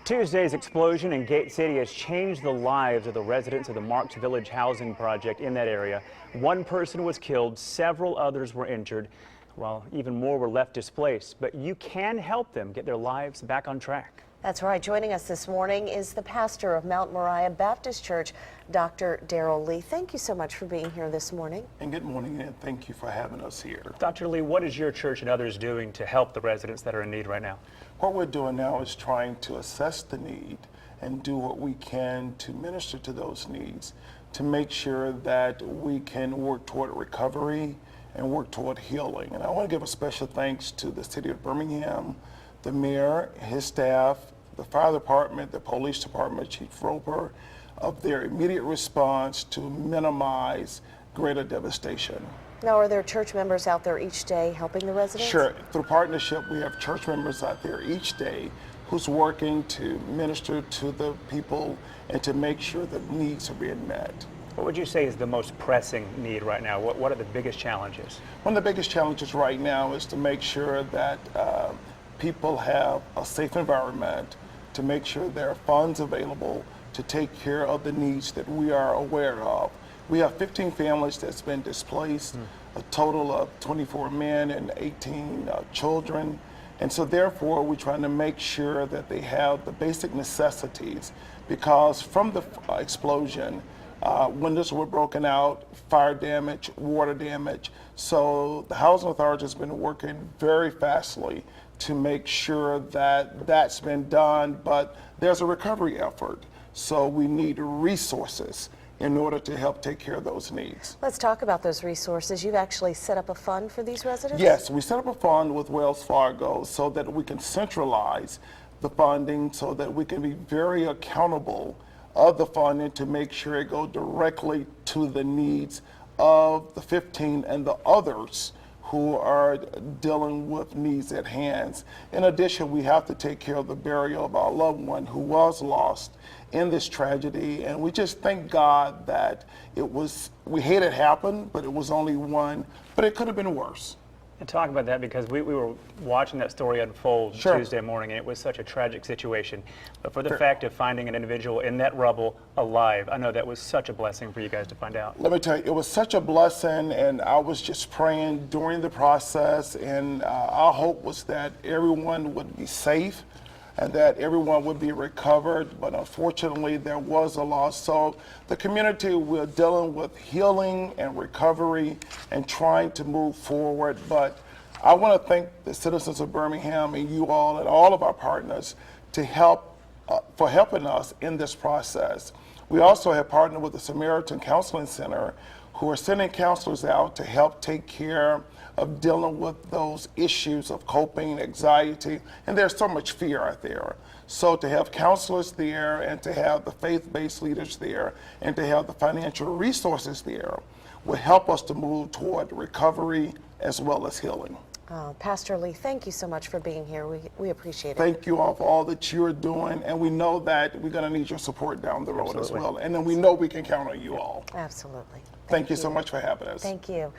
Tuesday's explosion in Gate City has changed the lives of the residents of the Marks Village housing project in that area. One person was killed, several others were injured, while even more were left displaced. But you can help them get their lives back on track. That's right. Joining us this morning is the pastor of Mount Moriah Baptist Church, Dr. Darrell Lee. Thank you so much for being here this morning. And good morning, and thank you for having us here. Dr. Lee, what is your church and others doing to help the residents that are in need right now? What we're doing now is trying to assess the need and do what we can to minister to those needs, to make sure that we can work toward recovery and work toward healing. And I want to give a special thanks to the city of Birmingham, the mayor, his staff, the fire department, the police department, Chief Roper, of their immediate response to minimize greater devastation. Now, are there church members out there each day helping the residents? Sure. Through partnership, we have church members out there each day who's working to minister to the people and to make sure that needs are being met. What would you say is the most pressing need right now? What are the biggest challenges? One of the biggest challenges right now is to make sure that people have a safe environment, to make sure there are funds available to take care of the needs that we are aware of. We have 15 families that's been displaced, a total of 24 men and 18 children. And so therefore, we're trying to make sure that they have the basic necessities, because from the explosion, windows were broken out, fire damage, water damage. So the Housing Authority has been working very fastly to make sure that that's been done, but there's a recovery effort. So we need resources in order to help take care of those needs. Let's talk about those resources. You've actually set up a fund for these residents? Yes, we set up a fund with Wells Fargo so that we can centralize the funding, so that we can be very accountable of the funding to make sure it goes directly to the needs of the 15 and the others who are dealing with needs at hand. In addition, we have to take care of the burial of our loved one who was lost in this tragedy, and we just thank God that we hate it happened, but it was only one, but it could have been worse. And talk about that, because we were watching that story unfold Tuesday morning, and it was such a tragic situation. But for the fact of finding an individual in that rubble alive, I know that was such a blessing for you guys to find out. Let me tell you, it was such a blessing, and I was just praying during the process, and our hope was that everyone would be safe and that everyone would be recovered, but unfortunately there was a loss. So the community, we're dealing with healing and recovery and trying to move forward. But I want to thank the citizens of Birmingham and you all and all of our partners to for helping us in this process. We also have partnered with the Samaritan Counseling Center, who are sending counselors out to help take care of dealing with those issues of coping, anxiety, and there's so much fear out there. So to have counselors there and to have the faith-based leaders there and to have the financial resources there will help us to move toward recovery as well as healing. Pastor Lee, thank you so much for being here. We appreciate it. Thank you all for all that you're doing, and we know that we're going to need your support down the road as well. And then we know we can count on you all. Absolutely. Thank you so much for having us. Thank you.